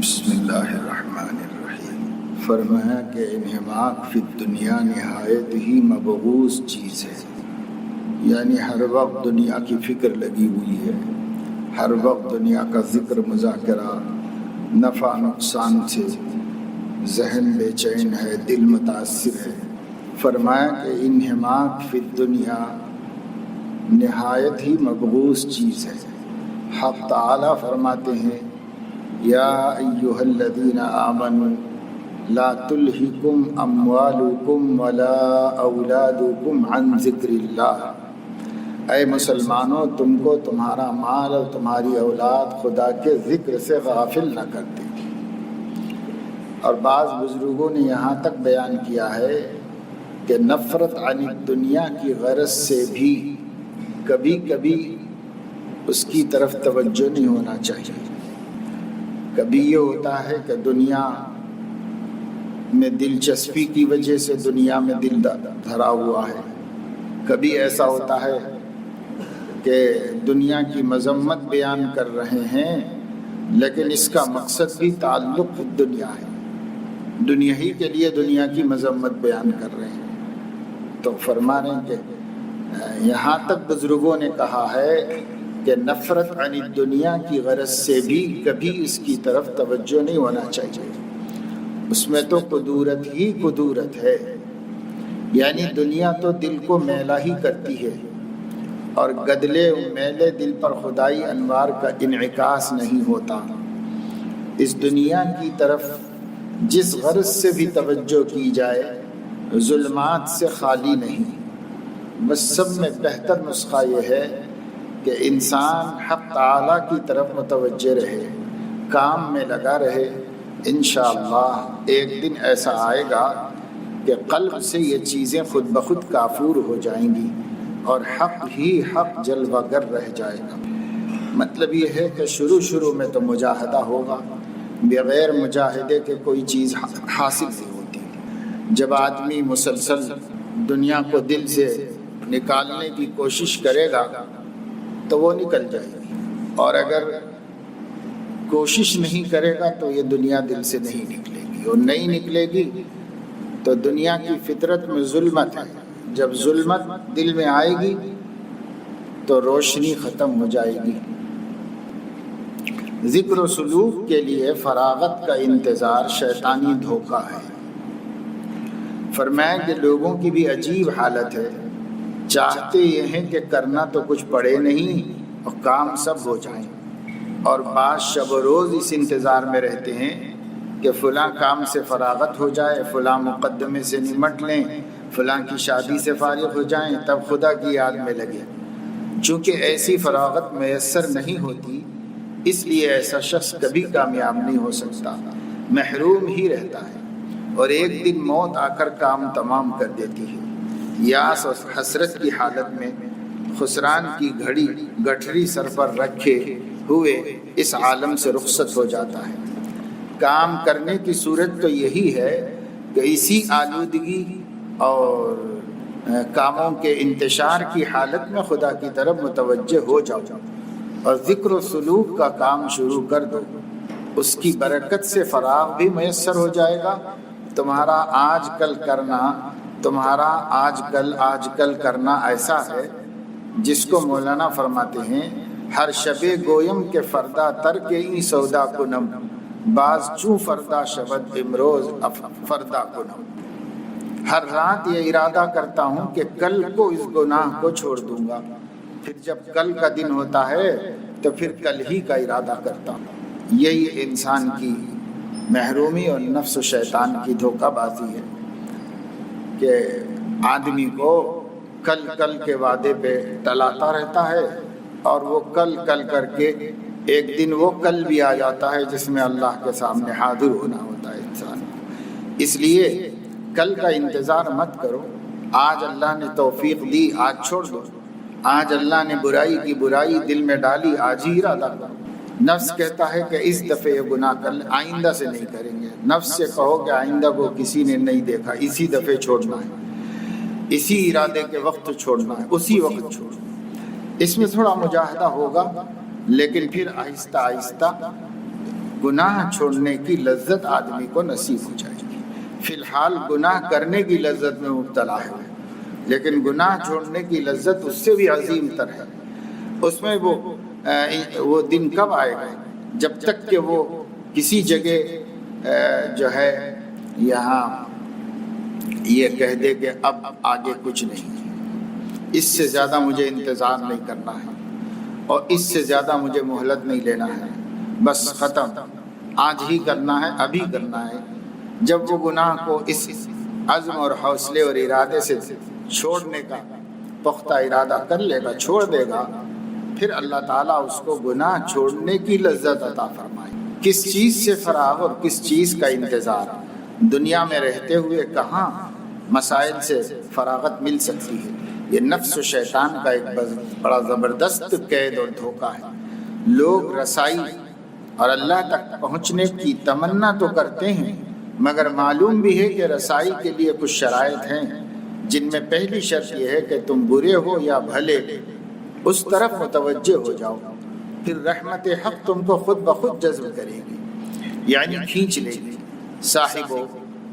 بسم اللہ الرحمن الرحیم۔ فرمایا کہ انحماق فی الدنیا نہایت ہی مبغوض چیز ہے، یعنی ہر وقت دنیا کی فکر لگی ہوئی ہے، ہر وقت دنیا کا ذکر مذاکرہ، نفع نقصان سے ذہن بے چین ہے، دل متاثر ہے۔ فرمایا کہ انحماق فی الدنیا نہایت ہی مبغوض چیز ہے۔ حق تعالی فرماتے ہیں یا ایھا الذین آمنوا لا تلہکم اموالکم ولا اولادکم عن ذکر اللہ، اے مسلمانوں تم کو تمہارا مال اور تمہاری اولاد خدا کے ذکر سے غافل نہ کر دے۔ اور بعض بزرگوں نے یہاں تک بیان کیا ہے کہ نفرت عن الدنیا کی غرض سے بھی کبھی کبھی اس کی طرف توجہ نہیں ہونا چاہیے۔ کبھی یہ ہوتا ہے کہ دنیا میں دلچسپی کی وجہ سے دنیا میں دل دھرا ہوا ہے، کبھی ایسا ہوتا ہے کہ دنیا کی مذمت بیان کر رہے ہیں لیکن اس کا مقصد بھی تعلق دنیا ہے، دنیا ہی کے لیے دنیا کی مذمت بیان کر رہے ہیں۔ تو فرما رہے ہیں کہ یہاں تک بزرگوں نے کہا ہے کہ نفرت عن الدنیا کی غرض سے بھی کبھی اس کی طرف توجہ نہیں ہونا چاہیے، اس میں تو قدورت ہی قدورت ہے، یعنی دنیا تو دل کو میلا ہی کرتی ہے، اور گدلے میلے دل پر خدائی انوار کا انعکاس نہیں ہوتا۔ اس دنیا کی طرف جس غرض سے بھی توجہ کی جائے ظلمات سے خالی نہیں۔ بس سب میں بہتر نسخہ یہ ہے کہ انسان حق تعالیٰ کی طرف متوجہ رہے، کام میں لگا رہے۔ انشاءاللہ ایک دن ایسا آئے گا کہ قلب سے یہ چیزیں خود بخود کافور ہو جائیں گی اور حق ہی حق جلوہ گر رہ جائے گا۔ مطلب یہ ہے کہ شروع میں تو مجاہدہ ہوگا، بغیر مجاہدے کے کوئی چیز حاصل نہیں ہوتی۔ جب آدمی مسلسل دنیا کو دل سے نکالنے کی کوشش کرے گا تو وہ نکل جائے گی، اور اگر کوشش نہیں کرے گا تو یہ دنیا دل سے نہیں نکلے گی، اور نہیں نکلے گی تو دنیا کی فطرت میں ظلمت ہے، جب ظلمت دل میں آئے گی تو روشنی ختم ہو جائے گی۔ ذکر و سلوک کے لیے فراغت کا انتظار شیطانی دھوکہ ہے۔ فرمایا کہ لوگوں کی بھی عجیب حالت ہے، چاہتے یہ ہیں کہ کرنا تو کچھ پڑے نہیں اور کام سب ہو جائیں، اور بعض شب و روز اس انتظار میں رہتے ہیں کہ فلاں کام سے فراغت ہو جائے، فلاں مقدمے سے نمٹ لیں، فلاں کی شادی سے فارغ ہو جائیں، تب خدا کی یاد میں لگے۔ چونکہ ایسی فراغت میسر نہیں ہوتی، اس لیے ایسا شخص کبھی کامیاب نہیں ہو سکتا، محروم ہی رہتا ہے، اور ایک دن موت آ کر کام تمام کر دیتی ہے۔ یاس اور حسرت کی حالت میں خسران کی گھڑی گٹھری سر پر رکھے ہوئے اس عالم سے رخصت ہو جاتا ہے۔ کام کرنے کی صورت تو یہی ہے کہ اسی آلودگی اور کاموں کے انتشار کی حالت میں خدا کی طرف متوجہ ہو جاؤ اور ذکر و سلوک کا کام شروع کر دو، اس کی برکت سے فراغ بھی میسر ہو جائے گا۔ تمہارا آج کل کرنا ایسا ہے جس کو مولانا فرماتے ہیں ہر شب گویم کے فردا تر کے این سودا کنم، باز چوں فردا شبد امروز فردا کنم۔ ہر رات یہ ارادہ کرتا ہوں کہ کل کو اس گناہ کو چھوڑ دوں گا، پھر جب کل کا دن ہوتا ہے تو پھر کل ہی کا ارادہ کرتا ہوں۔ یہی انسان کی محرومی اور نفس و شیطان کی دھوکہ بازی ہے کہ آدمی کو کل کے وعدے پہ ٹلاتا رہتا ہے، اور وہ کل کر کے ایک دن وہ کل بھی آ جاتا ہے جس میں اللہ کے سامنے حاضر ہونا ہوتا ہے انسان کو۔ اس لیے کل کا انتظار مت کرو، آج اللہ نے توفیق دی، آج چھوڑ دو۔ آج اللہ نے برائی کی برائی دل میں ڈالی، آج ہی ارادہ کرو۔ نفس کہتا ہے کہ اس دفعہ یہ گناہ کر لیں، آئندہ سے نہیں کریں گے۔ نفس سے کہو کہ آئندہ کو کسی نے نہیں دیکھا، اسی دفعہ چھوڑنا ہے، اسی ارادے کے وقت چھوڑنا ہے، اسی وقت چھوڑنا۔ اس میں تھوڑا مجاہدہ ہوگا، لیکن پھر آہستہ آہستہ گناہ چھوڑنے کی لذت آدمی کو نصیب ہو جائے گی۔ فی الحال گناہ کرنے کی لذت میں مبتلا ہے، لیکن گناہ چھوڑنے کی لذت اس سے بھی عظیم تر ہے۔ اس میں وہ دن کب آئے گا؟ جب تک کہ وہ کسی جگہ جو ہے یہاں یہ کہہ دے کہ اب آگے کچھ نہیں، اس سے زیادہ مجھے انتظار نہیں کرنا ہے اور اس سے زیادہ مجھے مہلت نہیں لینا ہے، بس ختم، آج ہی کرنا ہے، ابھی کرنا ہے۔ جب وہ گناہ کو اس عزم اور حوصلے اور ارادے سے چھوڑنے کا پختہ ارادہ کر لے گا، چھوڑ دے گا، پھر اللہ تعالیٰ اس کو گناہ چھوڑنے کی لذت عطا فرمائے۔ کس چیز سے فراغ اور کس چیز کا انتظار؟ دنیا میں رہتے ہوئے کہاں مسائل سے فراغت مل سکتی ہے؟ یہ نفس و شیطان کا ایک بڑا زبردست قید اور دھوکہ ہے۔ لوگ رسائی اور اللہ تک پہنچنے کی تمنا تو کرتے ہیں، مگر معلوم بھی ہے کہ رسائی کے لیے کچھ شرائط ہیں، جن میں پہلی شرط یہ ہے کہ تم برے ہو یا بھلے اس طرف متوجہ ہو جاؤ، پھر رحمت حق تم کو خود بخود جذب کرے گی، یعنی کھینچ لے گی۔ صاحبو،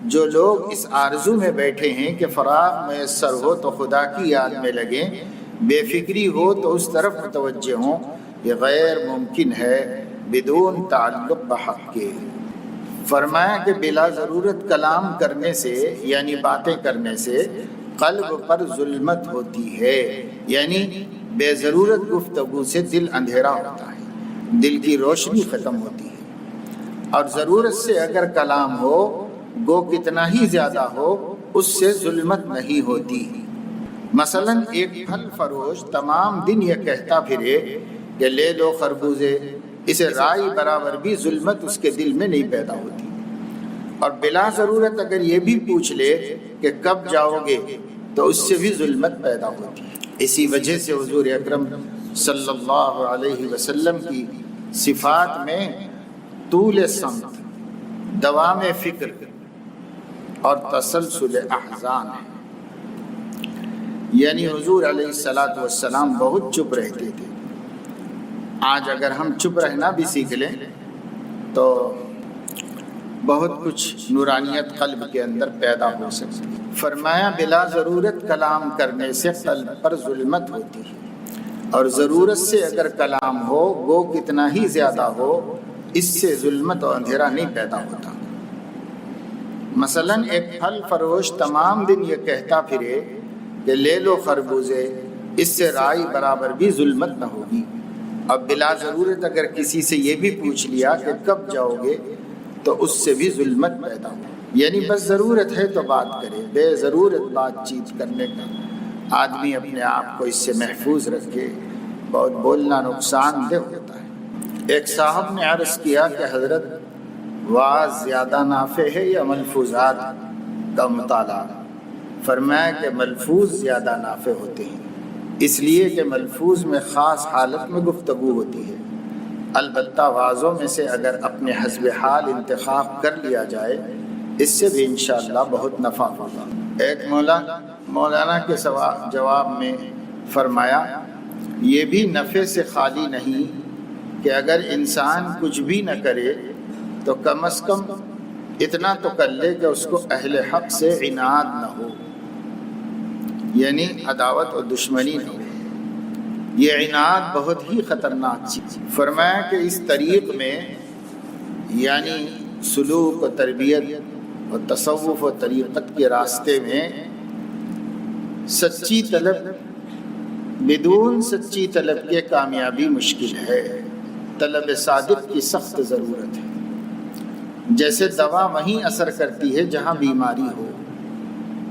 جو لوگ اس آرزو میں بیٹھے ہیں کہ فراغ میسر ہو تو خدا کی یاد میں لگیں، بے فکری ہو تو اس طرف متوجہ ہوں، یہ غیر ممکن ہے بدون تعلق بحق کے۔ فرمایا کہ بلا ضرورت کلام کرنے سے یعنی باتیں کرنے سے قلب پر ظلمت ہوتی ہے، یعنی بے ضرورت گفتگو سے دل اندھیرا ہوتا ہے، دل کی روشنی ختم ہوتی ہے، اور ضرورت سے اگر کلام ہو گو کتنا ہی زیادہ ہو اس سے ظلمت نہیں ہوتی۔ مثلا ایک پھل فروش تمام دن یہ کہتا پھرے کہ لے لو خربوزے، اسے رائی برابر بھی ظلمت اس کے دل میں نہیں پیدا ہوتی، اور بلا ضرورت اگر یہ بھی پوچھ لے کہ کب جاؤ گے تو اس سے بھی ظلمت پیدا ہوتی ہے۔ اسی وجہ سے حضور اکرم صلی اللہ علیہ وسلم کی صفات میں طول سمت، دوام فکر اور تسلسل احزان ہے، یعنی حضور علیہ السلام بہت چپ رہتے تھے۔ آج اگر ہم چپ رہنا بھی سیکھ لیں تو بہت کچھ نورانیت قلب کے اندر پیدا ہو سکتی ہے۔ فرمایا بلا ضرورت کلام کرنے سے قلب پر ظلمت ہوتی ہے، اور ضرورت سے اگر کلام ہو وہ کتنا ہی زیادہ ہو اس سے ظلمت اور اندھیرا نہیں پیدا ہوتا۔ مثلا ایک پھل فروش تمام دن یہ کہتا پھرے کہ لے لو خربوزے، اس سے رائی برابر بھی ظلمت نہ ہوگی، اب بلا ضرورت اگر کسی سے یہ بھی پوچھ لیا کہ کب جاؤ گے تو اس سے بھی ظلمت پیدا ہو، یعنی بس ضرورت ہے تو بات کرے، بے ضرورت بات چیت کرنے کا آدمی اپنے آپ کو اس سے محفوظ رکھے، بہت بولنا نقصان دہ ہوتا ہے۔ ایک صاحب نے عرض کیا کہ حضرت واعظ زیادہ نافع ہے یا ملفوظات کا مطالعہ؟ فرمایا کہ ملفوظ زیادہ نافع ہوتے ہیں، اس لیے کہ ملفوظ میں خاص حالت میں گفتگو ہوتی ہے، البتہ واعظوں میں سے اگر اپنے حسب حال انتخاب کر لیا جائے اس سے بھی انشاءاللہ بہت نفع ہوگا۔ ایک مولانا کے جواب میں فرمایا یہ بھی نفع سے خالی نہیں کہ اگر انسان کچھ بھی نہ کرے تو کم از کم اتنا تو کر لے کہ اس کو اہل حق سے عناد نہ ہو، یعنی عداوت اور دشمنی نہ ہو۔ یہ عناد بہت ہی خطرناک چیز۔ فرمایا کہ اس طریق میں یعنی سلوک و تربیت اور تصوف و طریقت کے راستے میں سچی طلب، بدون سچی طلب کے کامیابی مشکل ہے، طلب صادق کی سخت ضرورت ہے۔ جیسے دوا وہیں اثر کرتی ہے جہاں بیماری ہو،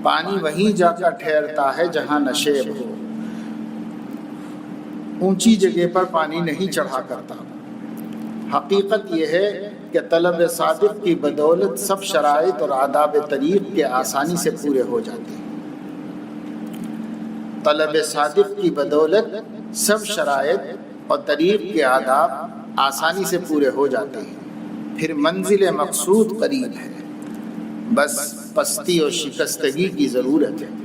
پانی وہیں جا کر ٹھہرتا ہے جہاں نشیب ہو، اونچی جگہ پر پانی نہیں چڑھا کرتا۔ حقیقت یہ ہے کہ طلب صادق کی بدولت سب شرائط اور آداب طریق کے آسانی سے پورے ہو جاتے ہیں۔ طلب صادق کی بدولت سب شرائط اور طریق کے آداب آسانی سے پورے ہو جاتے ہیں، پھر منزل مقصود قریب ہے، بس پستی اور شکستگی کی ضرورت ہے۔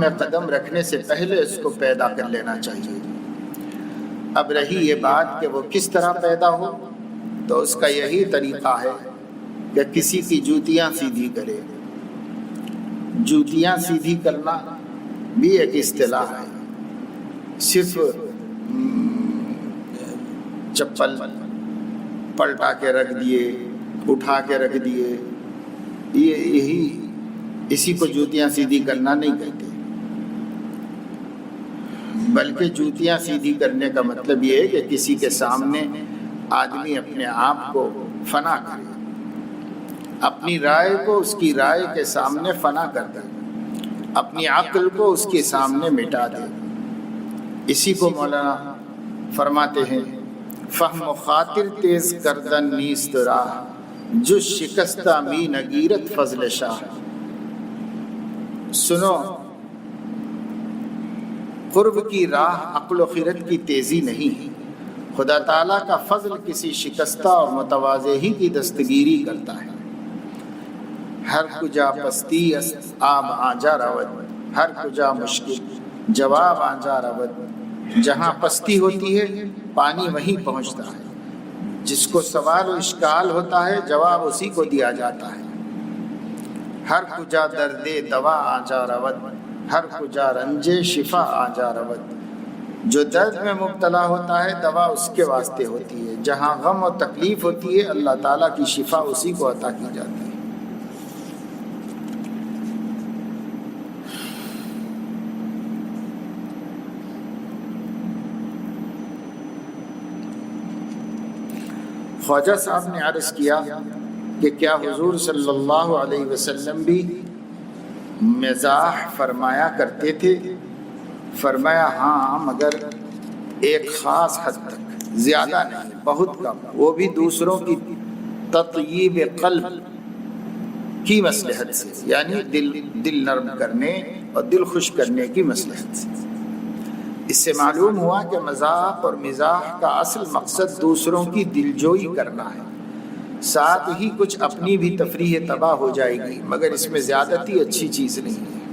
میں قدم رکھنے سے پہلے اس کو پیدا کر لینا چاہیے۔ اب رہی یہ بات کہ وہ کس طرح پیدا ہو، تو اس کا یہی طریقہ ہے کہ کسی کی جوتیاں سیدھی کرے۔ جوتیاں سیدھی کرنا بھی ایک اصطلاح ہے، صرف چپل پلٹا کے رکھ دیے، اٹھا کے رکھ دیے، اسی کو جوتیاں سیدھی کرنا نہیں کہتے، بلکہ جوتیاں سیدھی کرنے کا مطلب یہ ہے کہ کسی کے سامنے آدمی اپنے آپ کو فنا کرے، اپنی رائے کو اس کی رائے کے سامنے فنا کر دے، اپنی عقل کو اس کے سامنے مٹا دے۔ اسی کو مولانا فرماتے ہیں، فہم و خاطر تیز کردن نیست راہ، جو شکستہ می نگیرت فضل شاہ۔ سنو، قرب کی راہ عقل و خرد کی تیزی نہیں ہے، خدا تعالیٰ کا فضل کسی شکستہ اور متواضع ہی کی دستگیری کرتا ہے۔ ہر کجا پستی است آب آنجا رود، ہر کجا مشکل جواب آنجا رود۔ جہاں پستی ہوتی ہے پانی وہیں پہنچتا ہے، جس کو سوال و اشکال ہوتا ہے جواب اسی کو دیا جاتا ہے۔ ہر کجا درد دوا آنجا رود، ہر کجا رنج شفا آنجا رود۔ جو درد میں مبتلا ہوتا ہے دوا اس کے واسطے ہوتی ہے، جہاں غم و تکلیف ہوتی ہے اللہ تعالیٰ کی شفا اسی کو عطا کی جاتی ہے۔ خواجہ صاحب نے عرض کیا کہ کیا حضور صلی اللہ علیہ وسلم بھی مزاح فرمایا کرتے تھے؟ فرمایا ہاں، مگر ایک خاص حد تک، زیادہ نہیں، بہت کم، وہ بھی دوسروں کی تطیب قلب کی مصلحت سے، یعنی دل نرم کرنے اور دل خوش کرنے کی مصلحت سے۔ اس سے معلوم ہوا کہ مذاق اور مزاح کا اصل مقصد دوسروں کی دلجوئی کرنا ہے، ساتھ ہی کچھ اپنی بھی تفریح تباہ ہو جائے گی، مگر اس میں زیادتی اچھی چیز نہیں ہے۔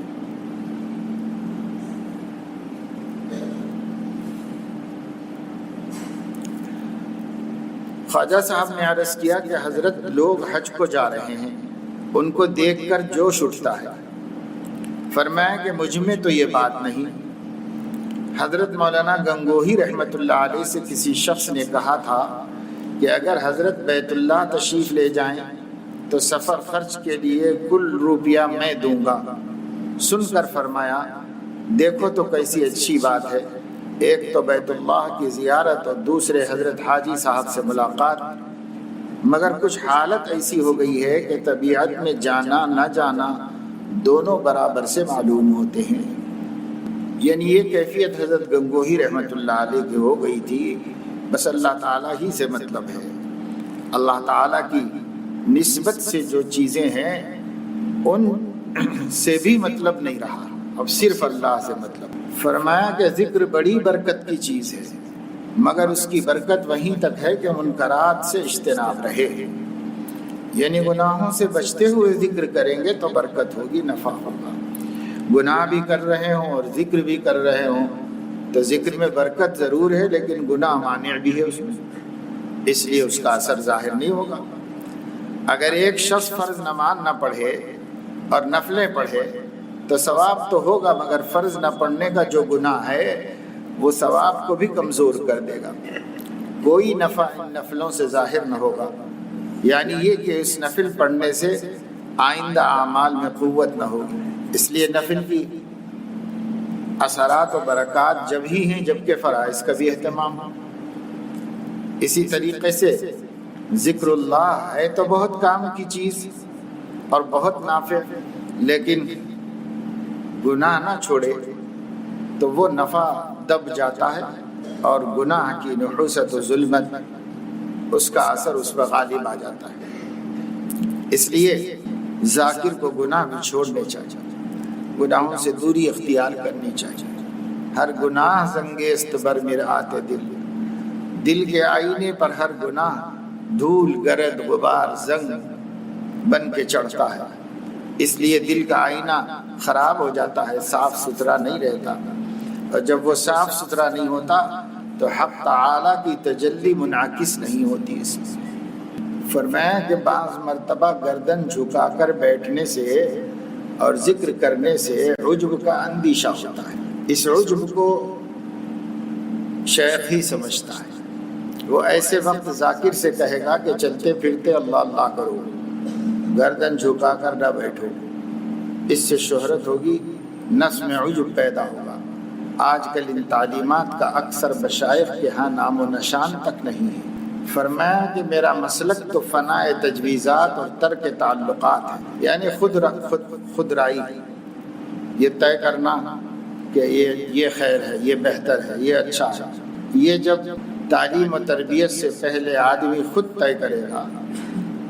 خواجہ صاحب نے عرض کیا کہ حضرت لوگ حج کو جا رہے ہیں، ان کو دیکھ کر جوش اٹھتا ہے۔ فرمایا کہ مجھ میں تو یہ بات نہیں۔ حضرت مولانا گنگوہی رحمۃ اللہ علیہ سے کسی شخص نے کہا تھا کہ اگر حضرت بیت اللہ تشریف لے جائیں تو سفر خرچ کے لیے کل روپیہ میں دوں گا۔ سن کر فرمایا دیکھو تو کیسی اچھی بات ہے، ایک تو بیت اللہ کی زیارت اور دوسرے حضرت حاجی صاحب سے ملاقات، مگر کچھ حالت ایسی ہو گئی ہے کہ طبیعت میں جانا نہ جانا دونوں برابر سے معلوم ہوتے ہیں۔ یعنی یہ کیفیت حضرت گنگوہی رحمۃ اللہ علیہ کی ہو گئی تھی، بس اللہ تعالیٰ ہی سے مطلب ہے، اللہ تعالیٰ کی نسبت سے جو چیزیں ہیں ان سے بھی مطلب نہیں رہا، اب صرف اللہ سے مطلب۔ فرمایا کہ ذکر بڑی برکت کی چیز ہے، مگر اس کی برکت وہیں تک ہے کہ منکرات سے اجتناب رہے، یعنی گناہوں سے بچتے ہوئے ذکر کریں گے تو برکت ہوگی، نفع ہوگا۔ گناہ بھی کر رہے ہوں اور ذکر بھی کر رہے ہوں تو ذکر میں برکت ضرور ہے، لیکن گناہ مانع بھی ہے اس میں، اس لیے اس کا اثر ظاہر نہیں ہوگا۔ اگر ایک شخص فرض نماز نہ پڑھے اور نفلیں پڑھے تو ثواب تو ہوگا، مگر فرض نہ پڑھنے کا جو گناہ ہے وہ ثواب کو بھی کمزور کر دے گا، کوئی نفع ان نفلوں سے ظاہر نہ ہوگا، یعنی یہ کہ اس نفل پڑھنے سے آئندہ اعمال میں قوت نہ ہوگی۔ اس لیے نفل کی اثرات و برکات جب ہی ہیں جبکہ فرائض کا بھی اہتمام ہو۔ اسی طریقے سے ذکر اللہ ہے تو بہت کام کی چیز اور بہت نافع، لیکن گناہ نہ چھوڑے تو وہ نفع دب جاتا ہے، اور گناہ کی نحوست و ظلمت اس کا اثر اس پر غالب آ جاتا ہے۔ اس لیے ذاکر کو گناہ بھی چھوڑنے چاہیے، گناہوں سے دوری اختیار کرنی چاہیے۔ ہر گناہ زنگیست بر مرآت دل، دل کے آئینے پر ہر گناہ دھول گرد غبار زنگ بن کے چڑھتا ہے۔ اس لیے دل کا آئینہ خراب ہو جاتا ہے، صاف ستھرا نہیں رہتا، اور جب وہ صاف ستھرا نہیں ہوتا تو حق تعالیٰ کی تجلی منعکس نہیں ہوتی۔ اس میں فرمایا کہ بعض مرتبہ گردن جھکا کر بیٹھنے سے اور ذکر کرنے سے عجب کا اندیشہ ہوتا ہے۔ اس عجب کو شیخ ہی سمجھتا ہے۔ وہ ایسے وقت ذاکر سے کہے گا کہ چلتے پھرتے اللہ اللہ کرو، گردن جھکا کر نہ بیٹھو، اس سے شہرت ہوگی، نفس میں عجب پیدا ہوگا۔ آج کل ان تعلیمات کا اکثر مشائخ کے ہاں نام و نشان تک نہیں ہے۔ فرمایا کہ میرا مسلک تو فناء تجویزات اور ترک تعلقات ہے، یعنی خود رائی، یہ طے کرنا کہ یہ خیر ہے، یہ بہتر ہے، یہ اچھا ہے۔ یہ جب تعلیم و تربیت سے پہلے آدمی خود طے کرے گا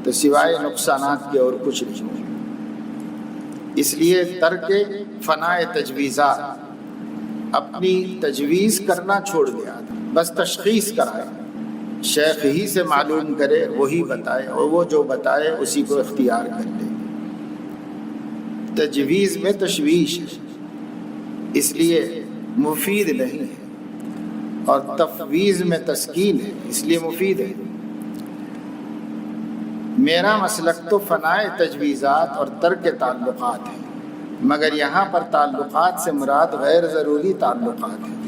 تو سوائے نقصانات کے اور کچھ نہیں ہوگا۔ اس لیے ترک فناء تجویزات، اپنی تجویز کرنا چھوڑ دیا، بس تشخیص کرائے، شیخ ہی سے معلوم کرے، وہی بتائے، اور وہ جو بتائے اسی کو اختیار کر لے۔ تجویز میں تشویش ہے، اس لیے مفید نہیں ہے، اور تفویض میں تسکین ہے، اس لیے مفید ہے۔ میرا مسلک تو فناء تجویزات اور ترک تعلقات ہے، مگر یہاں پر تعلقات سے مراد غیر ضروری تعلقات ہیں،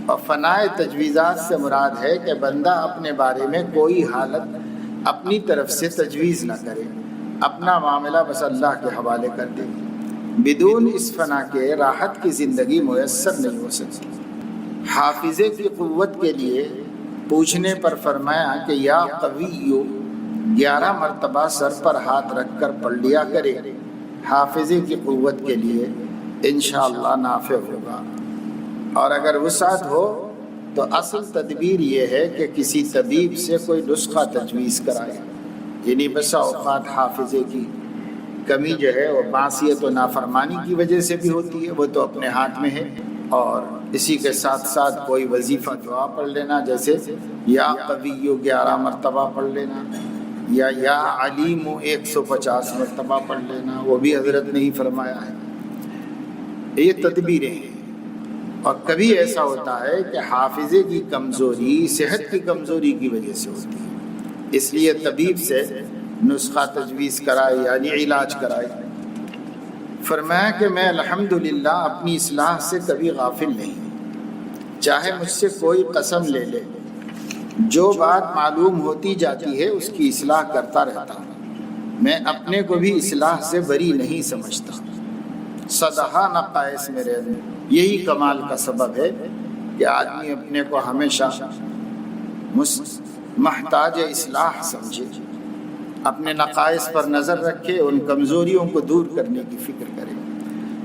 اور فناء تجویزات سے مراد ہے کہ بندہ اپنے بارے میں کوئی حالت اپنی طرف سے تجویز نہ کرے، اپنا معاملہ بس اللہ کے حوالے کر دے۔ بدون اس فنا کے راحت کی زندگی میسر نہیں ہو سکتی۔ حافظے کی قوت کے لیے پوچھنے پر فرمایا کہ یا قویو 11 مرتبہ سر پر ہاتھ رکھ کر پڑھ لیا کرے، حافظے کی قوت کے لیے انشاءاللہ نافع ہوگا۔ اور اگر وسعت ہو تو اصل تدبیر یہ ہے کہ کسی طبیب سے کوئی نسخہ تجویز کرائے، یعنی بسا اوقات حافظے کی کمی جو ہے وہ معصیت و نافرمانی کی وجہ سے بھی ہوتی ہے، وہ تو اپنے ہاتھ میں ہے، اور اسی کے ساتھ ساتھ کوئی وظیفہ دعا پڑھ لینا، جیسے یا قویو 11 مرتبہ پڑھ لینا، یا علیم 150 مرتبہ پڑھ لینا، وہ بھی حضرت نے ہی فرمایا ہے۔ یہ تدبیریں ہیں۔ اور کبھی ایسا ہوتا ہے کہ حافظے کی کمزوری صحت کی کمزوری کی وجہ سے ہوتی ہے، اس لیے طبیب سے نسخہ تجویز کرائے یعنی علاج کرائے۔ فرمایا کہ میں الحمدللہ اپنی اصلاح سے کبھی غافل نہیں، چاہے مجھ سے کوئی قسم لے لے، جو بات معلوم ہوتی جاتی ہے اس کی اصلاح کرتا رہتا ہوں، میں اپنے کو بھی اصلاح سے بری نہیں سمجھتا۔ صدہا نقائص میرے اندر، یہی کمال کا سبب ہے کہ آدمی اپنے کو ہمیشہ محتاج اصلاح سمجھے، اپنے نقائص پر نظر رکھے، ان کمزوریوں کو دور کرنے کی فکر کرے،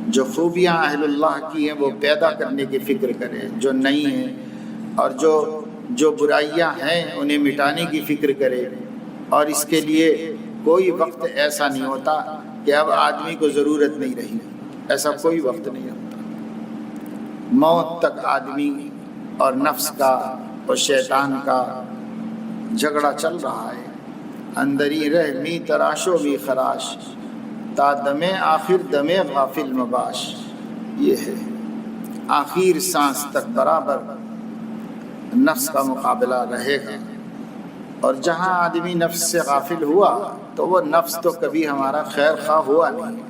جو خوبیاں اہل اللہ کی ہیں وہ پیدا کرنے کی فکر کرے، جو نہیں ہیں، اور جو برائیاں ہیں انہیں مٹانے کی فکر کرے۔ اور اس کے لیے کوئی وقت ایسا نہیں ہوتا کہ اب آدمی کو ضرورت نہیں رہی، ایسا کوئی وقت نہیں ہوتا۔ موت تک آدمی اور نفس کا اور شیطان کا جھگڑا چل رہا ہے، اندری رہ می تراشو می خراش، تا دمے آخر دمے غافل مباش، یہ ہے آخر سانس تک برابر نفس کا مقابلہ رہے گا۔ اور جہاں آدمی نفس سے غافل ہوا تو وہ نفس تو کبھی ہمارا خیر خواہ ہوا نہیں،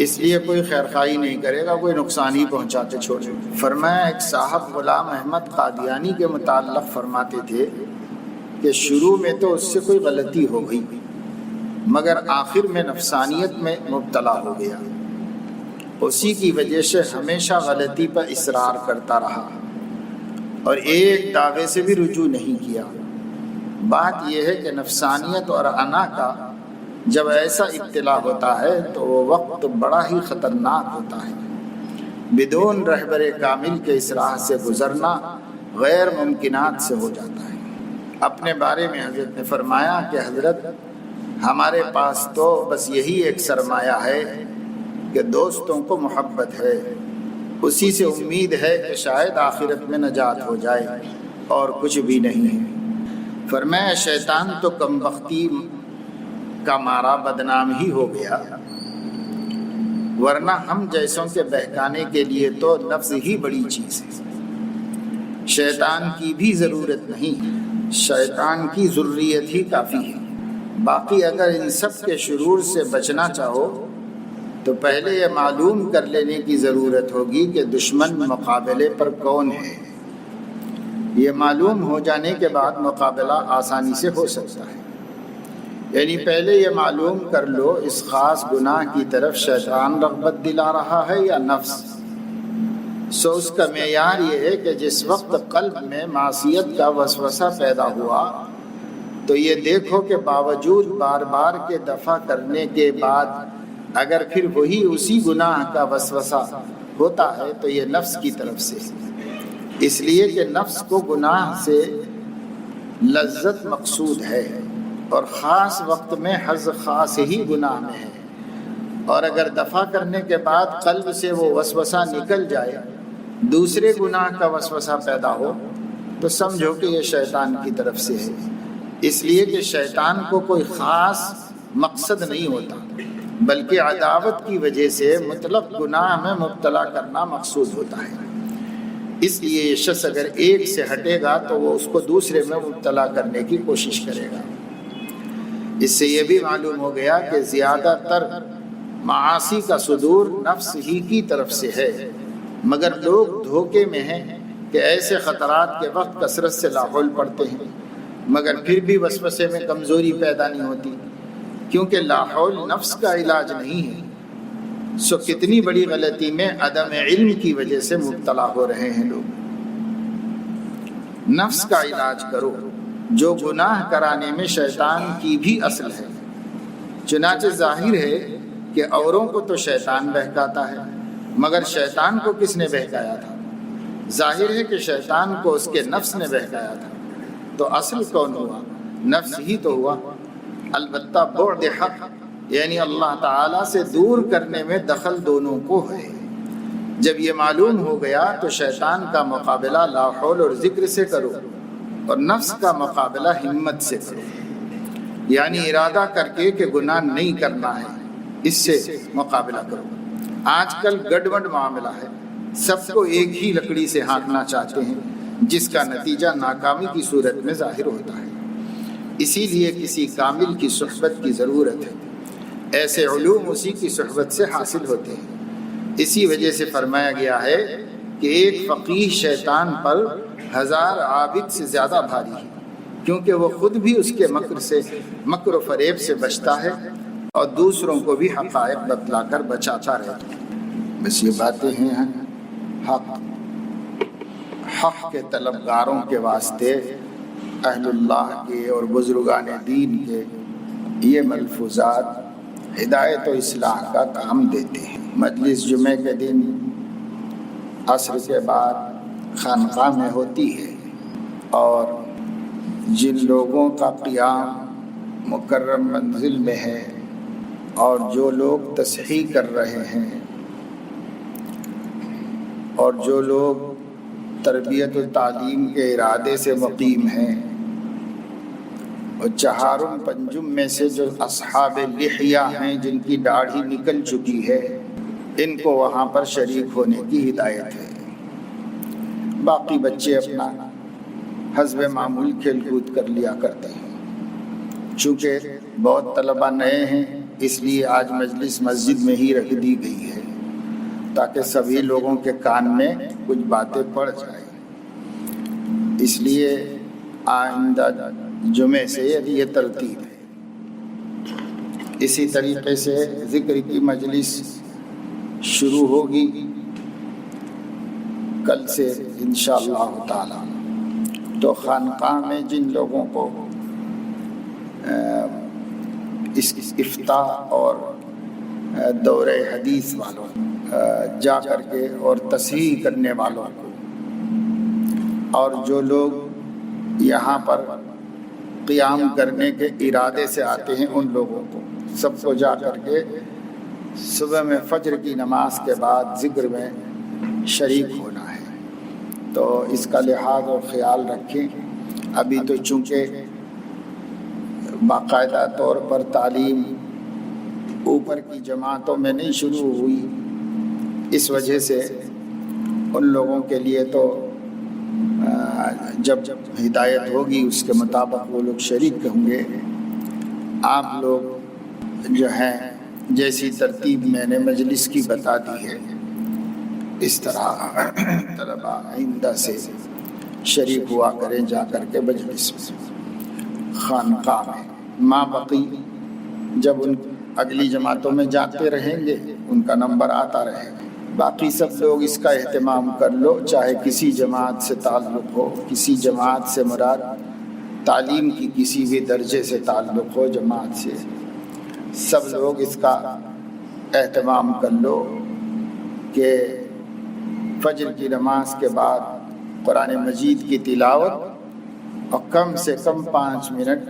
اس لیے کوئی خیر خواہی نہیں کرے گا، کوئی نقصان ہی پہنچاتے چھوڑے۔ فرمایا ایک صاحب غلام احمد قادیانی کے متعلق فرماتے تھے کہ شروع میں تو اس سے کوئی غلطی ہو گئی، مگر آخر میں نفسانیت میں مبتلا ہو گیا، اسی کی وجہ سے ہمیشہ غلطی پر اصرار کرتا رہا اور ایک دعوے سے بھی رجوع نہیں کیا۔ بات یہ ہے کہ نفسانیت اور انا کا جب ایسا ابتلا ہوتا ہے تو وہ وقت بڑا ہی خطرناک ہوتا ہے، بدون رہبر کامل کے اصلاح سے گزرنا غیر ممکنات سے ہو جاتا ہے۔ اپنے بارے میں حضرت نے فرمایا کہ حضرت ہمارے پاس تو بس یہی ایک سرمایہ ہے کہ دوستوں کو محبت ہے، اسی سے امید ہے کہ شاید آخرت میں نجات ہو جائے، اور کچھ بھی نہیں ہے۔ فرمایا شیطان تو کم بختی کا مارا بدنام ہی ہو گیا، ورنہ ہم جیسوں کے بہکانے کے لیے تو نفس ہی بڑی چیز ہے، شیطان کی بھی ضرورت نہیں، شیطان کی ضروریت ہی کافی ہے۔ باقی اگر ان سب کے شرور سے بچنا چاہو تو پہلے یہ معلوم کر لینے کی ضرورت ہوگی کہ دشمن مقابلے پر کون ہے۔ یہ معلوم ہو جانے کے بعد مقابلہ آسانی سے ہو سکتا ہے۔ یعنی پہلے یہ معلوم کر لو اس خاص گناہ کی طرف شیطان رغبت دلا رہا ہے یا نفس۔ سو اس کا معیار یہ ہے کہ جس وقت قلب میں معصیت کا وسوسہ پیدا ہوا تو یہ دیکھو کہ باوجود بار بار کے دفع کرنے کے بعد اگر پھر وہی اسی گناہ کا وسوسہ ہوتا ہے تو یہ نفس کی طرف سے، اس لیے کہ نفس کو گناہ سے لذت مقصود ہے اور خاص وقت میں حظ خاص ہی گناہ میں ہے، اور اگر دفع کرنے کے بعد قلب سے وہ وسوسہ نکل جائے، دوسرے گناہ کا وسوسہ پیدا ہو تو سمجھو کہ یہ شیطان کی طرف سے ہے، اس لیے کہ شیطان کو کوئی خاص مقصد نہیں ہوتا بلکہ عداوت کی وجہ سے مطلق گناہ میں مبتلا کرنا مقصود ہوتا ہے۔ اس لیے یہ شخص اگر ایک سے ہٹے گا تو وہ اس کو دوسرے میں مبتلا کرنے کی کوشش کرے گا۔ اس سے یہ بھی معلوم ہو گیا کہ زیادہ تر معاصی کا صدور نفس ہی کی طرف سے ہے، مگر لوگ دھوکے میں ہیں کہ ایسے خطرات کے وقت کثرت سے لاحول پڑھتے ہیں مگر پھر بھی وسوسے میں کمزوری پیدا نہیں ہوتی، کیونکہ لاحول نفس کا علاج نہیں ہے۔ سو کتنی بڑی غلطی میں عدم علم کی وجہ سے مبتلا ہو رہے ہیں لوگ۔ نفس کا علاج کرو، جو گناہ کرانے میں شیطان کی بھی اصل ہے۔ چنانچہ ظاہر ہے کہ اوروں کو تو شیطان بہکاتا ہے، مگر شیطان کو کس نے بہکایا تھا؟ ظاہر ہے کہ شیطان کو اس کے نفس نے بہکایا تھا، تو اصل کون ہوا؟ نفس ہی تو ہوا۔ البتہ بعد حق یعنی اللہ تعالیٰ سے دور کرنے میں دخل دونوں کو ہے۔ جب یہ معلوم ہو گیا تو شیطان کا مقابلہ لا حول اور ذکر سے کرو اور نفس کا مقابلہ ہمت سے کرو، یعنی ارادہ کر کے کہ گناہ نہیں کرنا ہے، اس سے مقابلہ کرو۔ آج کل گڑبڑ معاملہ ہے، سب کو ایک ہی لکڑی سے ہانکنا چاہتے ہیں، جس کا نتیجہ ناکامی کی صورت میں ظاہر ہوتا ہے۔ اسی لیے کسی کامل کی صحبت کی ضرورت ہے، ایسے علوم اسی کی صحبت سے حاصل ہوتے ہیں۔ اسی وجہ سے فرمایا گیا ہے کہ ایک فقیہ شیطان پر 1000 عابد سے زیادہ بھاری ہے، کیونکہ وہ خود بھی اس کے مکر و فریب سے بچتا ہے اور دوسروں کو بھی حقائق بتلا کر بچاتا رہتا ہے۔ بس یہ باتیں ہیں حق کے طلبگاروں کے واسطے، اہل اللہ کے اور بزرگان دین کے یہ ملفوظات ہدایت و اصلاح کا کام دیتے ہیں۔ مجلس جمعہ کے دن عصر کے بعد خانقاہ میں ہوتی ہے، اور جن لوگوں کا قیام مکرم منزل میں ہے اور جو لوگ تصحیح کر رہے ہیں اور جو لوگ تربیت و تعلیم کے ارادے سے مقیم ہیں، اور چہارم پنجم میں سے جو اصحاب لحیہ ہیں جن کی داڑھی نکل چکی ہے، ان کو وہاں پر شریک ہونے کی ہدایت ہے۔ باقی بچے اپنا حسب معمول کھیل کود کر لیا کرتے ہیں۔ چونکہ بہت طلبہ نئے ہیں، اس لیے آج مجلس مسجد میں ہی رکھ دی گئی ہے تاکہ سبھی لوگوں کے کان میں کچھ باتیں پڑ جائیں۔ اس لیے آئندہ جمعے سے یہ ترتیب ہے۔ اسی طریقے سے ذکر کی مجلس شروع ہوگی کل سے انشاءاللہ تعالی۔ تو خانقاہ میں جن لوگوں کو اس افتاء اور دور حدیث والوں جا کر کے اور تصحیح کرنے والوں کو، اور جو لوگ یہاں پر قیام کرنے کے ارادے سے آتے ہیں، ان لوگوں کو سب کو جا کر کے صبح میں فجر کی نماز کے بعد ذکر میں شریک ہونا ہے۔ تو اس کا لحاظ اور خیال رکھیں۔ ابھی تو چونکہ باقاعدہ طور پر تعلیم اوپر کی جماعتوں میں نہیں شروع ہوئی، اس وجہ سے ان لوگوں کے لیے تو جب ہدایت ہوگی اس کے مطابق وہ لوگ شریک ہوں گے۔ آپ لوگ جو ہیں جیسی ترتیب میں نے مجلس کی بتا دی ہے، اس طرح طلباء آئندہ سے شریک ہوا کریں جا کر کے مجلس خانقاہ میں۔ ماں بقی جب ان اگلی جماعتوں میں جاتے رہیں گے ان کا نمبر آتا رہے گا۔ باقی سب لوگ اس کا اہتمام کر لو، چاہے کسی جماعت سے تعلق ہو، کسی جماعت سے مراد تعلیم کی کسی بھی درجے سے تعلق ہو جماعت سے، سب لوگ اس کا اہتمام کر لو کہ فجر کی نماز کے بعد قرآن مجید کی تلاوت اور کم سے کم 5 منٹ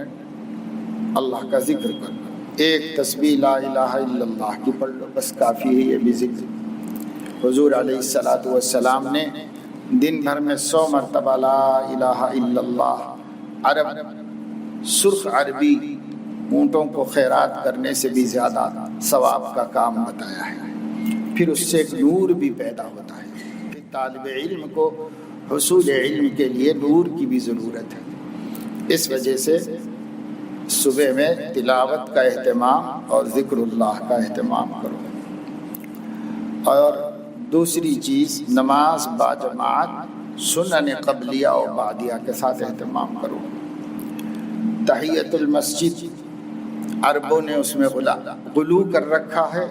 اللہ کا ذکر کر لو۔ ایک تسبیح لا الہ الا اللہ کی پڑھ لو، بس کافی ہے یہ بھی ذکر۔ حضور علیہ الصلوۃ والسلام نے دن بھر میں 100 مرتبہ لا الہ الا اللہ، سرخ عربی اونٹوں کو خیرات کرنے سے بھی زیادہ ثواب کا کام بتایا ہے۔ پھر اس سے ایک نور بھی پیدا ہوتا ہے۔ پھر طالب علم کو حصول علم کے لیے نور کی بھی ضرورت ہے، اس وجہ سے صبح میں تلاوت کا اہتمام اور ذکر اللہ کا اہتمام کرو۔ اور دوسری چیز نماز باجماعت سنن قبلیہ اور بعدیہ کے ساتھ اہتمام کرو۔ تحیت المسجد عربوں نے اس میں غلو کر رکھا ہے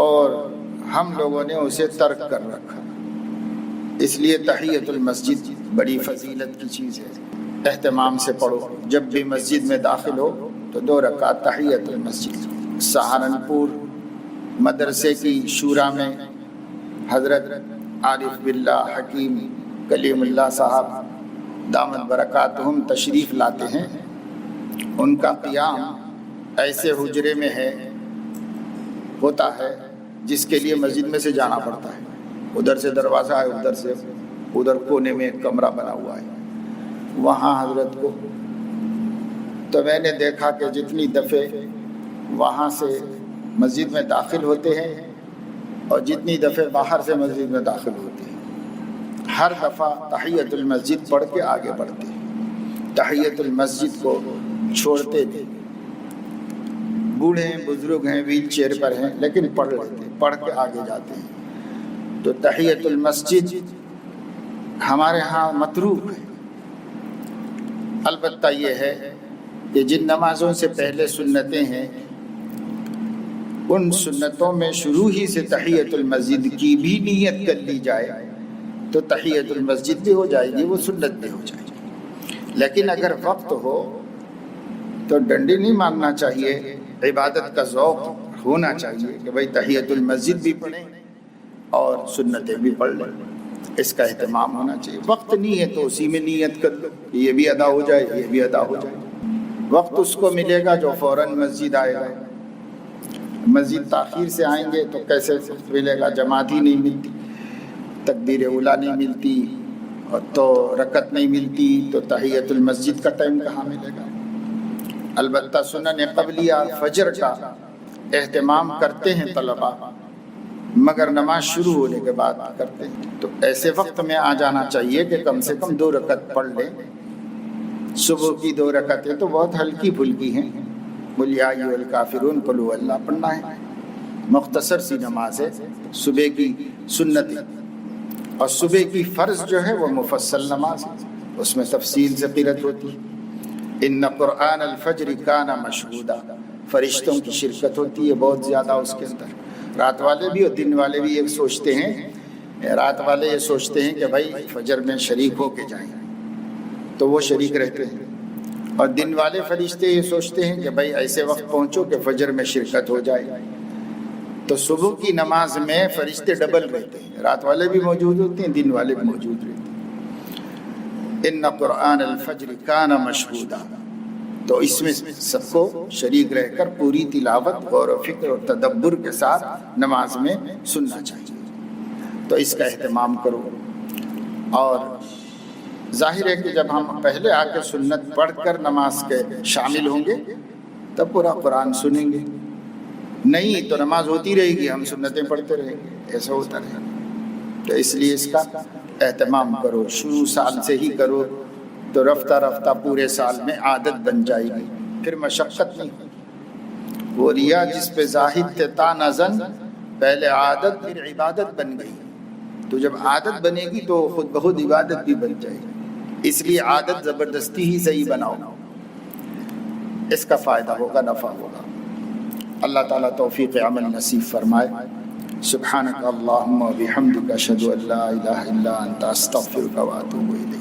اور ہم لوگوں نے اسے ترک کر رکھا، اس لیے تحیت المسجد بڑی فضیلت کی چیز ہے، اہتمام سے پڑھو۔ جب بھی مسجد میں داخل ہو تو 2 رکعت تحیت المسجد۔ سہارنپور مدرسے کی شورا میں حضرت عارف باللہ حکیم کلیم اللہ صاحب دامت برکاتہم تشریف لاتے ہیں۔ ان کا قیام ایسے حجرے میں ہوتا ہے جس کے لیے مسجد میں سے جانا پڑتا ہے، ادھر سے دروازہ ہے، ادھر کونے میں ایک کمرہ بنا ہوا ہے، وہاں حضرت کو تو میں نے دیکھا کہ جتنی دفعے وہاں سے مسجد میں داخل ہوتے ہیں اور جتنی دفعے باہر سے مسجد میں داخل ہوتے ہیں، ہر دفعہ تحیت المسجد پڑھ کے آگے بڑھتے ہیں، تحیت المسجد کو چھوڑتے تھے۔ بوڑھے ہیں، بزرگ ہیں، ویل چیئر پر ہیں، لیکن پڑھ لیتے ہیں، پڑھ کے آگے جاتے ہیں۔ تو تحیت المسجد ہمارے ہاں متروک ہے۔ البتہ یہ ہے کہ جن نمازوں سے پہلے سنتیں ہیں ان سنتوں میں شروع ہی سے تحیت المسجد کی بھی نیت کر لی جائے تو تحیت المسجد بھی ہو جائے گی، وہ سنت بھی ہو جائے گی۔ لیکن اگر وقت ہو تو ڈنڈی نہیں مارنا چاہیے، عبادت کا ذوق ہونا چاہیے کہ بھائی تحیت المسجد بھی پڑھیں اور سنتیں بھی پڑھ لیں، اس کا اہتمام ہونا چاہیے۔ وقت نہیں ہے تو اسی میں نیت کر لو، یہ بھی ادا ہو جائے، یہ بھی ادا ہو جائے۔ وقت اس کو ملے گا جو فوراً مسجد آئے گا، مسجد تاخیر سے آئیں گے تو کیسے ملے گا؟ جماعت ہی نہیں ملتی، تکبیر اولیٰ نہیں ملتی اور تو رکعت نہیں ملتی، تو تحیت المسجد کا ٹائم کہاں ملے گا؟ البتہ سنن قبلیہ فجر کا اہتمام کرتے ہیں طلباء، مگر نماز شروع ہونے کے بعد کرتے ہیں، تو ایسے وقت میں آ جانا چاہیے کہ کم سے کم 2 رکعت پڑھ لیں۔ صبح کی 2 رکعتیں تو بہت ہلکی پھلکی ہیں، قل یا ایھا الکافرون قل ھو اللہ پڑھنا ہے، مختصر سی نماز ہے صبح کی سنت، اور صبح کی فرض جو ہے وہ مفصل نماز ہے، اس میں تفصیل سے قرأت ہوتی ہے۔ ان قرآن الفجر کان مشہودا، فرشتوں کی شرکت ہوتی ہے بہت زیادہ اس کے اندر۔ رات والے بھی اور دن والے بھی ایک سوچتے ہیں، رات والے یہ سوچتے ہیں کہ بھائی فجر میں شریک ہو کے جائیں تو وہ شریک رہتے ہیں، اور دن والے فرشتے یہ سوچتے ہیں کہ بھائی ایسے وقت پہنچو کہ فجر میں شرکت ہو جائے۔ تو صبح کی نماز میں فرشتے ڈبل رہتے ہیں، رات والے بھی موجود ہوتے ہیں، دن والے بھی موجود رہتے ہیں۔ ان قرآن الفجر کان مشہودا، تو اس میں سب کو شریک رہ کر پوری تلاوت غور و فکر اور تدبر کے ساتھ نماز میں سننا چاہیے، تو اس کا اہتمام کرو۔ اور ظاہر ہے کہ جب ہم پہلے آ کے سنت پڑھ کر نماز کے شامل ہوں گے تب پورا قرآن سنیں گے، نہیں تو نماز ہوتی رہے گی، ہم سنتیں پڑھتے رہیں گے، ایسا ہوتا رہے گا۔ تو اس لیے اس کا اہتمام کرو، شروع سال سے ہی کرو تو رفتہ رفتہ پورے سال میں عادت بن جائے گی، پھر مشقت نہیں ہوگی۔ وہ ریا جس پہ زاہد تھے تا نظن، پہلے عادت پھر عبادت بن گئی، تو جب عادت بنے گی تو خود بخود عبادت بھی بن جائے گی۔ اس لیے عادت زبردستی ہی صحیح بناؤ، اس کا فائدہ ہوگا، نفع ہوگا۔ اللہ تعالیٰ توفیق عمل نصیب فرمائے۔ سبحانک اللہم و بحمدک، اشہد ان لا الہ الا انت، استغفرک و اتوب الیک۔